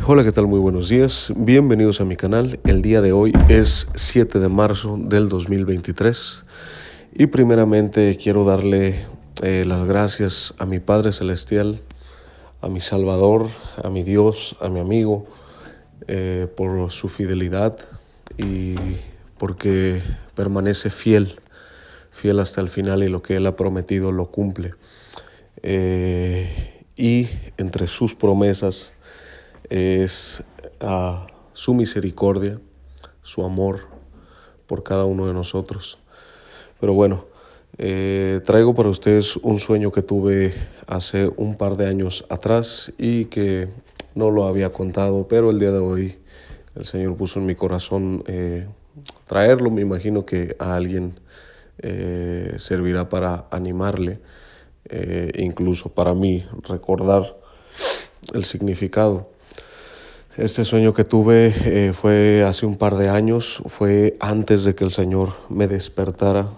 Hola, ¿qué tal? Muy buenos días. Bienvenidos a mi canal. El día de hoy es 7 de marzo del 2023 y primeramente quiero darle las gracias a mi Padre Celestial, a mi Salvador, a mi Dios, a mi amigo, por su fidelidad y porque permanece fiel hasta el final y lo que Él ha prometido lo cumple. Y entre sus promesas es su misericordia, su amor por cada uno de nosotros. Pero bueno, traigo para ustedes un sueño que tuve hace un par de años atrás y que no lo había contado, pero el día de hoy el Señor puso en mi corazón traerlo. Me imagino que a alguien servirá para animarle, incluso para mí recordar el significado. Este sueño que tuve fue hace un par de años, fue antes de que el Señor me despertara,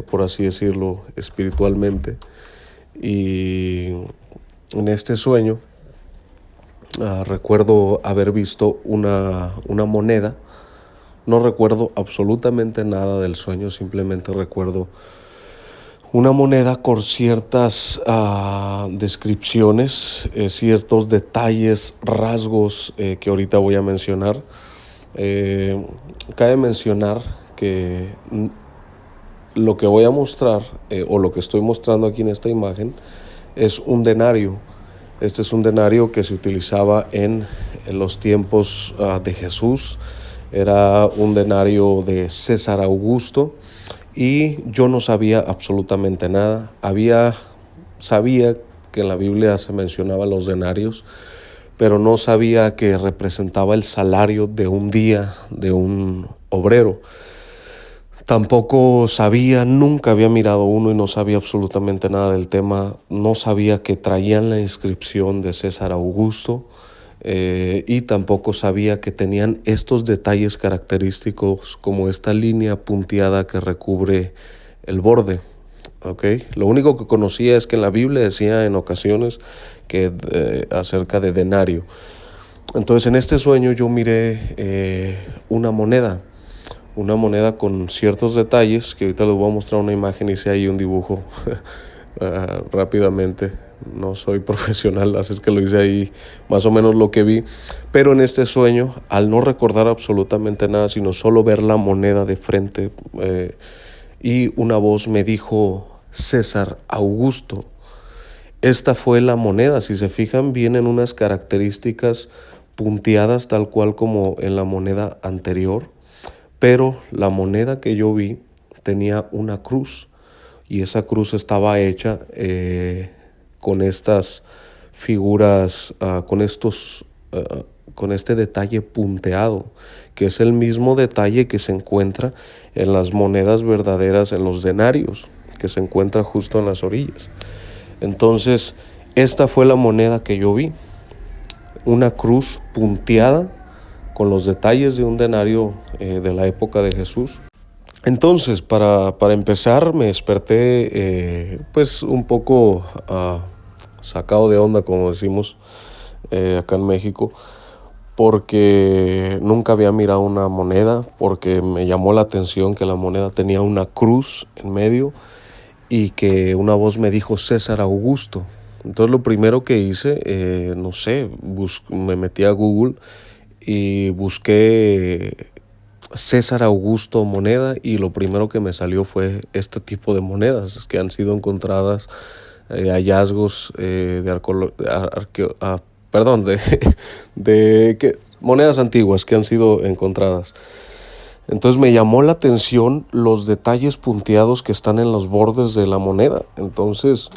por así decirlo, espiritualmente. Y en este sueño recuerdo haber visto una moneda. No recuerdo absolutamente nada del sueño, simplemente recuerdo una moneda con ciertas descripciones, ciertos detalles, rasgos que ahorita voy a mencionar. Cabe mencionar que lo que voy a mostrar o lo que estoy mostrando aquí en esta imagen es un denario. Este es un denario que se utilizaba en los tiempos de Jesús. Era un denario de César Augusto. Y yo no sabía absolutamente nada. Sabía que en la Biblia se mencionaban los denarios, pero no sabía que representaba el salario de un día de un obrero. Tampoco sabía, nunca había mirado uno y no sabía absolutamente nada del tema. No sabía que traían la inscripción de César Augusto. Y tampoco sabía que tenían estos detalles característicos como esta línea punteada que recubre el borde. ¿Okay? Lo único que conocía es que en la Biblia decía en ocasiones que acerca de denario. Entonces en este sueño yo miré una moneda con ciertos detalles, que ahorita les voy a mostrar una imagen, hice ahí un dibujo rápidamente. No soy profesional, así es que lo hice ahí más o menos lo que vi. Pero en este sueño, al no recordar absolutamente nada, sino solo ver la moneda de frente, y una voz me dijo: César Augusto. Esta fue la moneda. Si se fijan, vienen unas características punteadas tal cual como en la moneda anterior. Pero la moneda que yo vi tenía una cruz y esa cruz estaba hecha con estas figuras, con este detalle punteado, que es el mismo detalle que se encuentra en las monedas verdaderas, en los denarios, que se encuentra justo en las orillas. Entonces, esta fue la moneda que yo vi, una cruz punteada con los detalles de un denario de la época de Jesús. Entonces, para empezar, me desperté pues un poco sacado de onda, como decimos acá en México, porque nunca había mirado una moneda, porque me llamó la atención que la moneda tenía una cruz en medio y que una voz me dijo César Augusto. Entonces lo primero que hice, no sé, me metí a Google y busqué César Augusto moneda y lo primero que me salió fue este tipo de monedas que han sido encontradas, hallazgos monedas antiguas que han sido encontradas. Entonces me llamó la atención los detalles punteados que están en los bordes de la moneda. Entonces,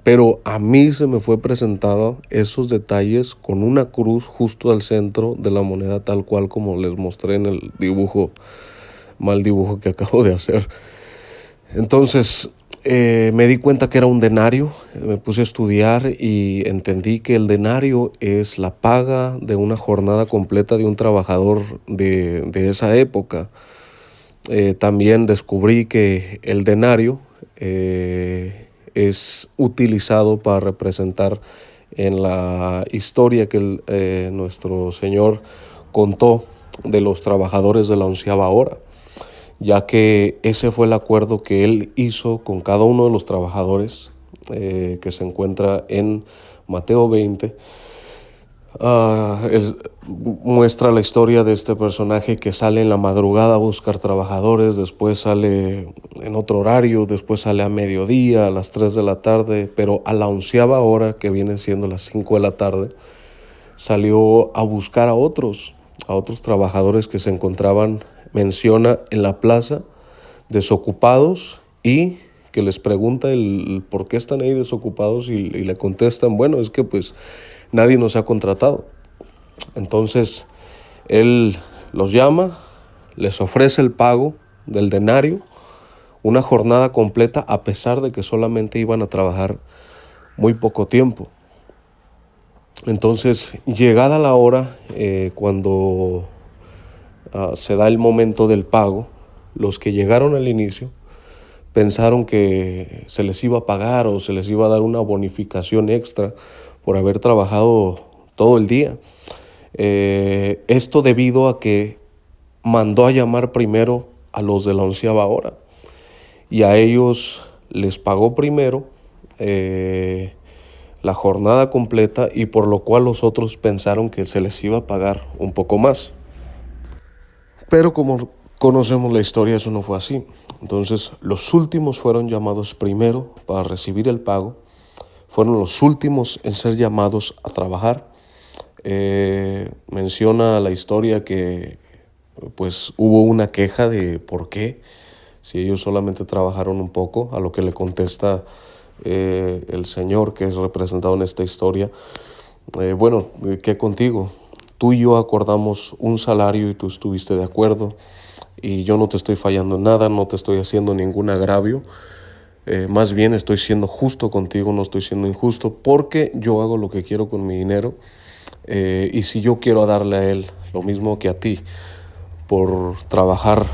pero a mí se me fue presentado esos detalles con una cruz justo al centro de la moneda, tal cual como les mostré en el mal dibujo que acabo de hacer. Entonces me di cuenta que era un denario, me puse a estudiar y entendí que el denario es la paga de una jornada completa de un trabajador de esa época. También descubrí que el denario es utilizado para representar en la historia que nuestro Señor contó de los trabajadores de la 11ª hora, ya que ese fue el acuerdo que Él hizo con cada uno de los trabajadores que se encuentra en Mateo 20. Muestra la historia de este personaje que sale en la madrugada a buscar trabajadores, después sale en otro horario, después sale a mediodía, a las 3 de la tarde, pero a la 11ª hora, que vienen siendo las 5 de la tarde, salió a buscar a otros trabajadores que se encontraban, menciona, en la plaza, desocupados, y que les pregunta el por qué están ahí desocupados y le contestan, bueno, es que pues nadie nos ha contratado. Entonces él los llama, les ofrece el pago del denario, una jornada completa, a pesar de que solamente iban a trabajar muy poco tiempo. Entonces, llegada la hora, cuando se da el momento del pago, los que llegaron al inicio pensaron que se les iba a pagar o se les iba a dar una bonificación extra por haber trabajado todo el día. Esto debido a que mandó a llamar primero a los de la 11ª hora y a ellos les pagó primero la jornada completa, y por lo cual los otros pensaron que se les iba a pagar un poco más. Pero como conocemos la historia, eso no fue así. Entonces los últimos fueron llamados primero para recibir el pago, fueron los últimos en ser llamados a trabajar. Menciona la historia que pues hubo una queja de por qué, si ellos solamente trabajaron un poco, a lo que le contesta el Señor, que es representado en esta historia, bueno, ¿qué contigo? Tú y yo acordamos un salario y tú estuviste de acuerdo, y yo no te estoy fallando en nada, no te estoy haciendo ningún agravio. Más bien estoy siendo justo contigo, no estoy siendo injusto, porque yo hago lo que quiero con mi dinero, y si yo quiero darle a él lo mismo que a ti por trabajar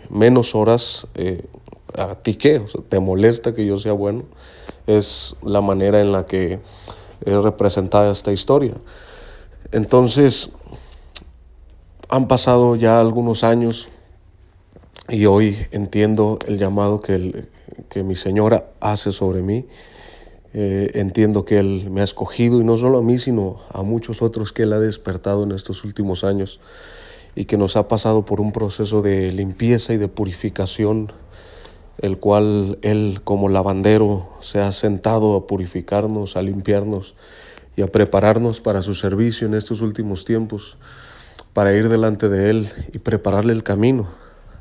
menos horas, ¿a ti qué? O sea, ¿te molesta que yo sea bueno? Es la manera en la que es representada esta historia. Entonces, han pasado ya algunos años y hoy entiendo el llamado que mi Señora hace sobre mí. Entiendo que Él me ha escogido, y no solo a mí, sino a muchos otros que Él ha despertado en estos últimos años, y que nos ha pasado por un proceso de limpieza y de purificación, el cual Él, como lavandero, se ha sentado a purificarnos, a limpiarnos y a prepararnos para su servicio en estos últimos tiempos, para ir delante de Él y prepararle el camino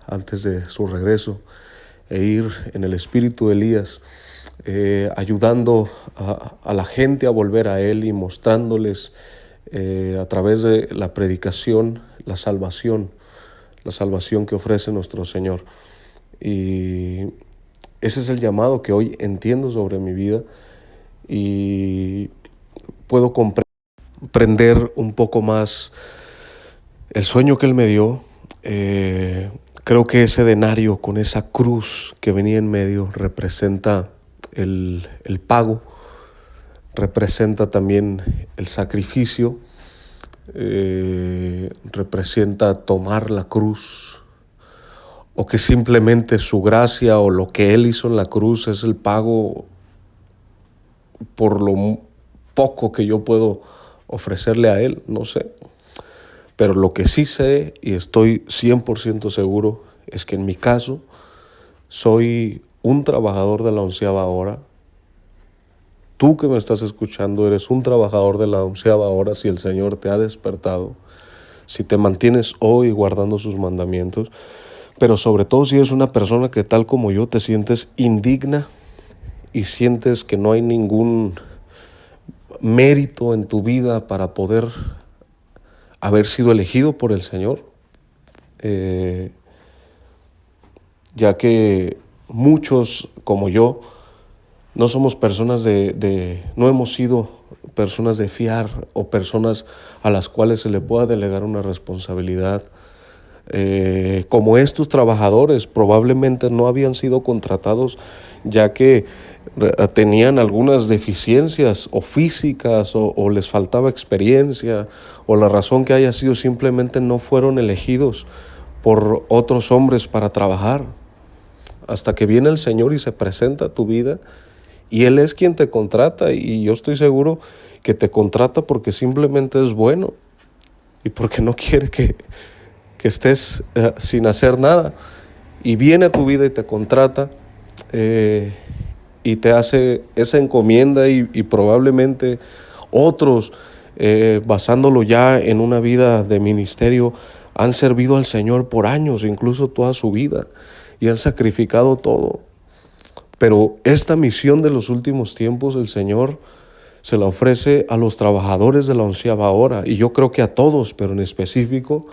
antes de su regreso, e ir en el espíritu de Elías, ayudando a la gente a volver a Él y mostrándoles a través de la predicación la salvación que ofrece nuestro Señor. Y ese es el llamado que hoy entiendo sobre mi vida, y puedo comprender un poco más el sueño que Él me dio. Creo que ese denario con esa cruz que venía en medio representa el pago, representa también el sacrificio, representa tomar la cruz, o que simplemente su gracia o lo que Él hizo en la cruz es el pago por lo poco que yo puedo ofrecerle a Él, no sé. Pero lo que sí sé y estoy 100% seguro es que en mi caso soy un trabajador de la 11ª hora. Tú que me estás escuchando eres un trabajador de la 11ª hora si el Señor te ha despertado, si te mantienes hoy guardando sus mandamientos, pero sobre todo si eres una persona que, tal como yo, te sientes indigna y sientes que no hay ningún mérito en tu vida para poder haber sido elegido por el Señor, ya que muchos como yo no somos personas no hemos sido personas de fiar, o personas a las cuales se le pueda delegar una responsabilidad. como estos trabajadores probablemente no habían sido contratados ya que tenían algunas deficiencias o físicas o les faltaba experiencia o la razón que haya sido, simplemente no fueron elegidos por otros hombres para trabajar. Hasta que viene el Señor y se presenta a tu vida y Él es quien te contrata, y yo estoy seguro que te contrata porque simplemente es bueno y porque no quiere que estés sin hacer nada. Y viene a tu vida y te contrata y te hace esa encomienda y probablemente otros, basándolo ya en una vida de ministerio, han servido al Señor por años, incluso toda su vida, y han sacrificado todo. Pero esta misión de los últimos tiempos el Señor se la ofrece a los trabajadores de la 11ª hora, y yo creo que a todos, pero en específico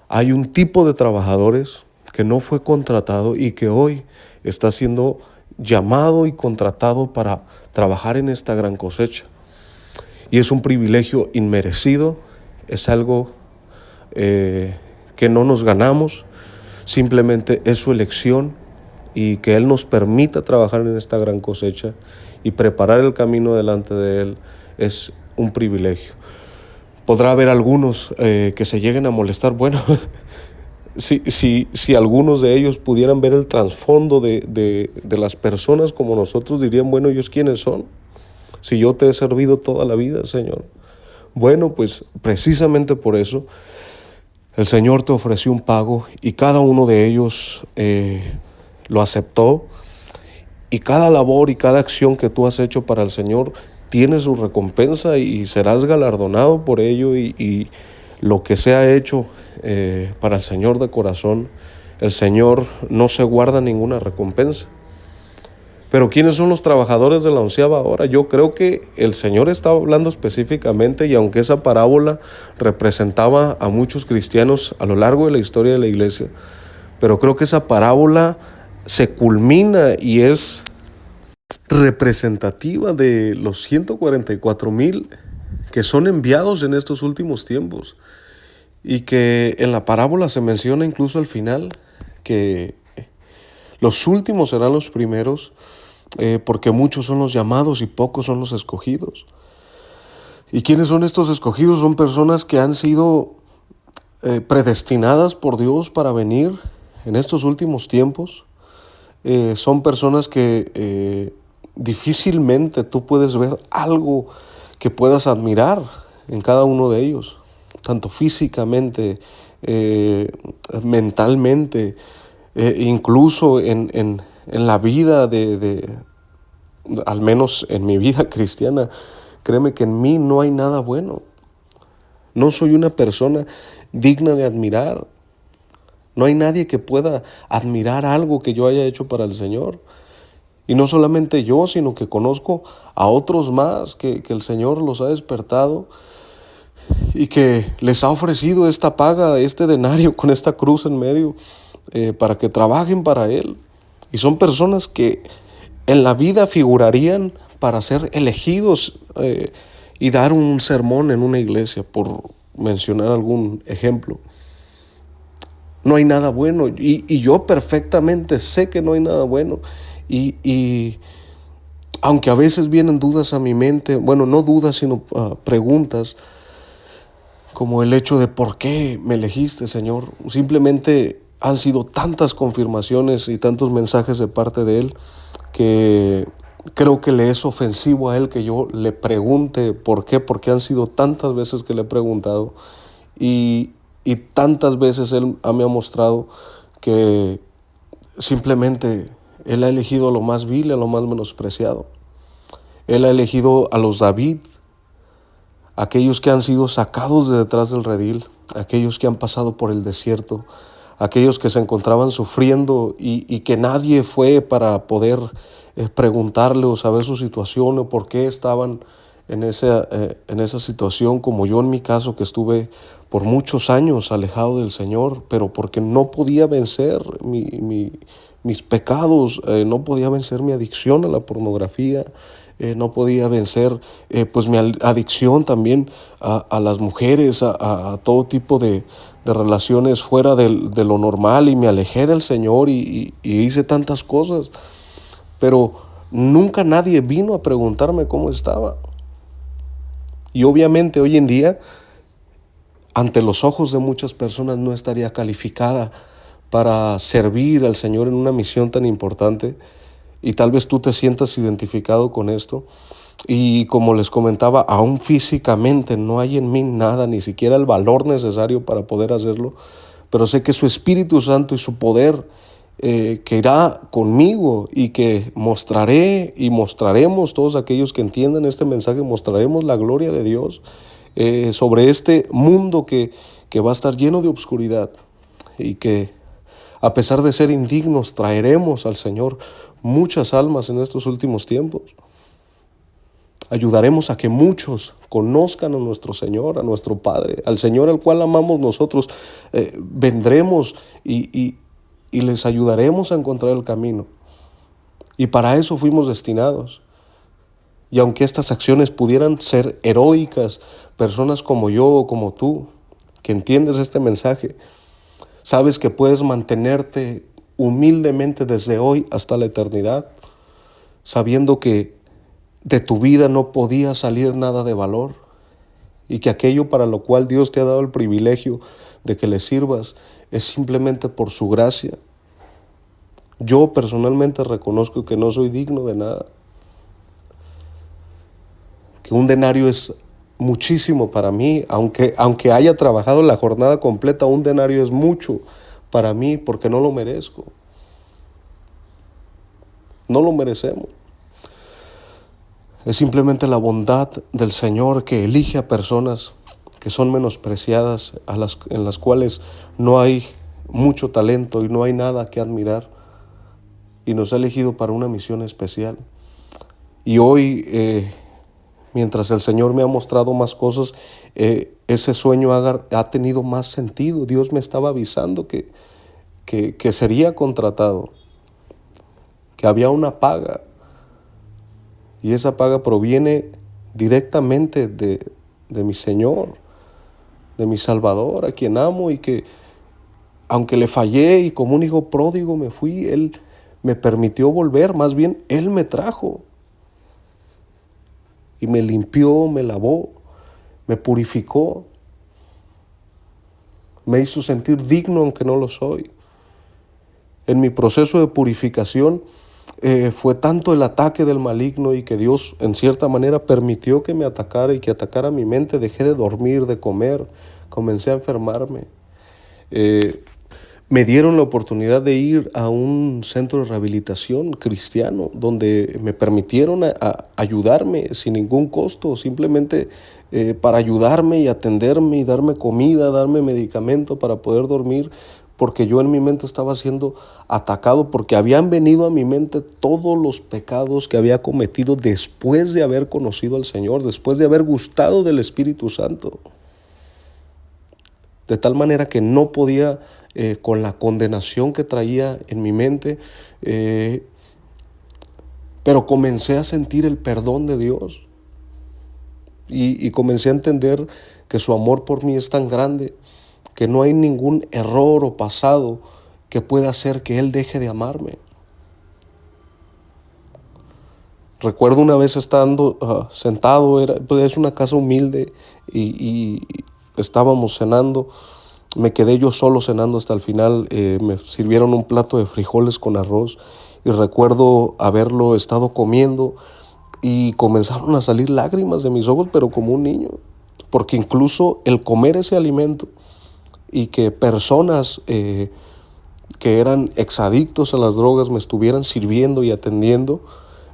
hay un tipo de trabajadores que no fue contratado y que hoy está siendo llamado y contratado para trabajar en esta gran cosecha. Y es un privilegio inmerecido, es algo que no nos ganamos, simplemente es su elección, y que Él nos permita trabajar en esta gran cosecha y preparar el camino delante de Él es un privilegio. Podrá haber algunos que se lleguen a molestar. Bueno, si algunos de ellos pudieran ver el trasfondo de las personas como nosotros, dirían, bueno, ¿ellos quiénes son? Si yo te he servido toda la vida, Señor. Bueno, pues precisamente por eso el Señor te ofreció un pago y cada uno de ellos lo aceptó, y cada labor y cada acción que tú has hecho para el Señor tiene su recompensa y serás galardonado por ello, y lo que se ha hecho para el Señor de corazón, el Señor no se guarda ninguna recompensa. Pero ¿quiénes son los trabajadores de la 11ª hora? Yo creo que el Señor estaba hablando específicamente, y aunque esa parábola representaba a muchos cristianos a lo largo de la historia de la iglesia, pero creo que esa parábola se culmina y es representativa de los 144,000 que son enviados en estos últimos tiempos, y que en la parábola se menciona incluso al final que los últimos serán los primeros, porque muchos son los llamados y pocos son los escogidos. ¿Y quiénes son estos escogidos? Son personas que han sido predestinadas por Dios para venir en estos últimos tiempos. Son personas que difícilmente tú puedes ver algo que puedas admirar en cada uno de ellos, tanto físicamente, mentalmente, incluso en la vida al menos en mi vida cristiana. Créeme que en mí no hay nada bueno. No soy una persona digna de admirar. No hay nadie que pueda admirar algo que yo haya hecho para el Señor. Y no solamente yo, sino que conozco a otros más que el Señor los ha despertado y que les ha ofrecido esta paga, este denario con esta cruz en medio, para que trabajen para Él. Y son personas que en la vida figurarían para ser elegidos y dar un sermón en una iglesia, por mencionar algún ejemplo. No hay nada bueno, y yo perfectamente sé que no hay nada bueno, y aunque a veces vienen dudas a mi mente, bueno, no dudas sino preguntas, como el hecho de ¿por qué me elegiste, Señor? Simplemente han sido tantas confirmaciones y tantos mensajes de parte de Él que creo que le es ofensivo a Él que yo le pregunte por qué, porque han sido tantas veces que le he preguntado, y tantas veces Él me ha mostrado que simplemente Él ha elegido a lo más vil, a lo más menospreciado. Él ha elegido a los David, aquellos que han sido sacados de detrás del redil, aquellos que han pasado por el desierto, aquellos que se encontraban sufriendo y que nadie fue para poder preguntarle o saber su situación o por qué estaban en esa situación, como yo en mi caso, que estuve por muchos años alejado del Señor, pero porque no podía vencer mis pecados, no podía vencer mi adicción a la pornografía, no podía vencer pues mi adicción también a las mujeres, a todo tipo de relaciones fuera de lo normal, y me alejé del Señor y hice tantas cosas, pero nunca nadie vino a preguntarme cómo estaba. Y obviamente hoy en día, ante los ojos de muchas personas, no estaría calificada para servir al Señor en una misión tan importante, y tal vez tú te sientas identificado con esto. Y como les comentaba, aún físicamente no hay en mí nada, ni siquiera el valor necesario para poder hacerlo, pero sé que su Espíritu Santo y su poder que irá conmigo, y que mostraré y mostraremos, todos aquellos que entiendan este mensaje, mostraremos la gloria de Dios sobre este mundo que va a estar lleno de obscuridad, y que a pesar de ser indignos, traeremos al Señor muchas almas en estos últimos tiempos. Ayudaremos a que muchos conozcan a nuestro Señor, a nuestro Padre, al Señor al cual amamos nosotros. Vendremos y les ayudaremos a encontrar el camino. Y para eso fuimos destinados. Y aunque estas acciones pudieran ser heroicas, personas como yo o como tú, que entiendes este mensaje, sabes que puedes mantenerte humildemente desde hoy hasta la eternidad, sabiendo que de tu vida no podía salir nada de valor, y que aquello para lo cual Dios te ha dado el privilegio de que le sirvas es simplemente por su gracia. Yo personalmente reconozco que no soy digno de nada, que un denario es muchísimo para mí, aunque haya trabajado la jornada completa, un denario es mucho para mí, porque no lo merezco. No lo merecemos. Es simplemente la bondad del Señor que elige a personas que son menospreciadas, en las cuales no hay mucho talento y no hay nada que admirar, y nos ha elegido para una misión especial. Y hoy, mientras el Señor me ha mostrado más cosas, ese sueño ha tenido más sentido. Dios me estaba avisando que sería contratado, que había una paga, y esa paga proviene directamente de mi Señor, de mi Salvador, a quien amo, y que aunque le fallé y como un hijo pródigo me fui, Él me permitió volver. Más bien, Él me trajo y me limpió, me lavó, me purificó, me hizo sentir digno aunque no lo soy. En mi proceso de purificación fue tanto el ataque del maligno, y que Dios en cierta manera permitió que me atacara y que atacara mi mente. Dejé de dormir, de comer, comencé a enfermarme. Me dieron la oportunidad de ir a un centro de rehabilitación cristiano, donde me permitieron ayudarme sin ningún costo, simplemente para ayudarme y atenderme y darme comida, darme medicamento para poder dormir, porque yo en mi mente estaba siendo atacado, porque habían venido a mi mente todos los pecados que había cometido después de haber conocido al Señor, después de haber gustado del Espíritu Santo. De tal manera que no podía, con la condenación que traía en mi mente, pero comencé a sentir el perdón de Dios, y comencé a entender que su amor por mí es tan grande que no hay ningún error o pasado que pueda hacer que Él deje de amarme. Recuerdo una vez estando sentado, es una casa humilde, y estábamos cenando. Me quedé yo solo cenando hasta el final. Me sirvieron un plato de frijoles con arroz, y recuerdo haberlo estado comiendo, y comenzaron a salir lágrimas de mis ojos, pero como un niño, porque incluso el comer ese alimento, y que personas que eran exadictos a las drogas me estuvieran sirviendo y atendiendo,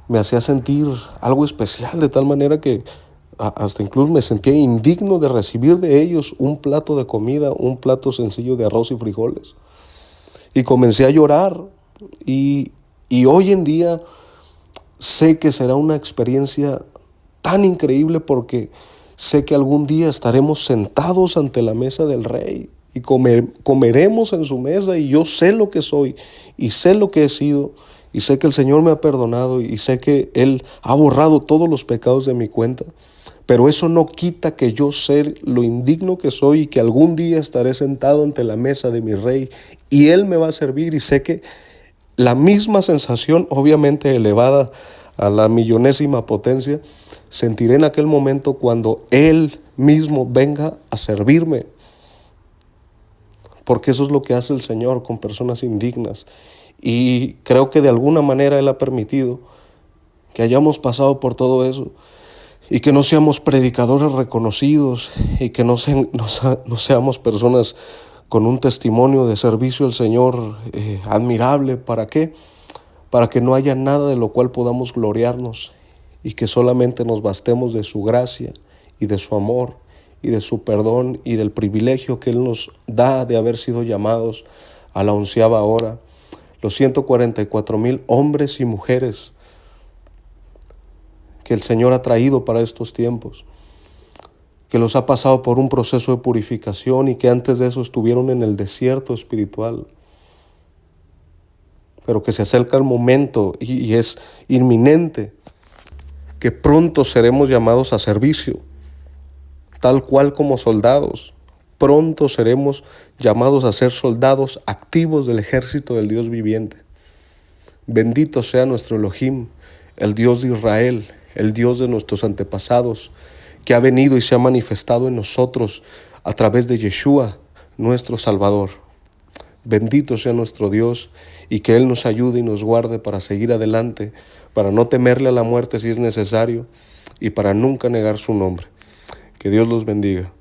me hacía sentir algo especial, de tal manera que hasta incluso me sentía indigno de recibir de ellos un plato de comida, un plato sencillo de arroz y frijoles. Y comencé a llorar, y hoy en día sé que será una experiencia tan increíble, porque sé que algún día estaremos sentados ante la mesa del Rey, y comeremos en su mesa, y yo sé lo que soy y sé lo que he sido, Y sé que el Señor me ha perdonado y sé que Él ha borrado todos los pecados de mi cuenta. Pero eso no quita que yo sé lo indigno que soy y que algún día estaré sentado ante la mesa de mi Rey y Él me va a servir. Y sé que la misma sensación, obviamente elevada a la millonésima potencia, sentiré en aquel momento cuando Él mismo venga a servirme. Porque eso es lo que hace el Señor con personas indignas. Y creo que de alguna manera Él ha permitido que hayamos pasado por todo eso y que no seamos predicadores reconocidos y que no seamos personas con un testimonio de servicio al Señor admirable. ¿Para qué? Para que no haya nada de lo cual podamos gloriarnos y que solamente nos bastemos de su gracia y de su amor y de su perdón y del privilegio que Él nos da de haber sido llamados a la 11ª hora. Los 144,000 hombres y mujeres que el Señor ha traído para estos tiempos, que los ha pasado por un proceso de purificación y que antes de eso estuvieron en el desierto espiritual, pero que se acerca el momento y es inminente que pronto seremos llamados a servicio, tal cual como soldados. Pronto seremos llamados a ser soldados activos del ejército del Dios viviente. Bendito sea nuestro Elohim, el Dios de Israel, el Dios de nuestros antepasados, que ha venido y se ha manifestado en nosotros a través de Yeshua, nuestro Salvador. Bendito sea nuestro Dios y que Él nos ayude y nos guarde para seguir adelante, para no temerle a la muerte si es necesario y para nunca negar su nombre. Que Dios los bendiga.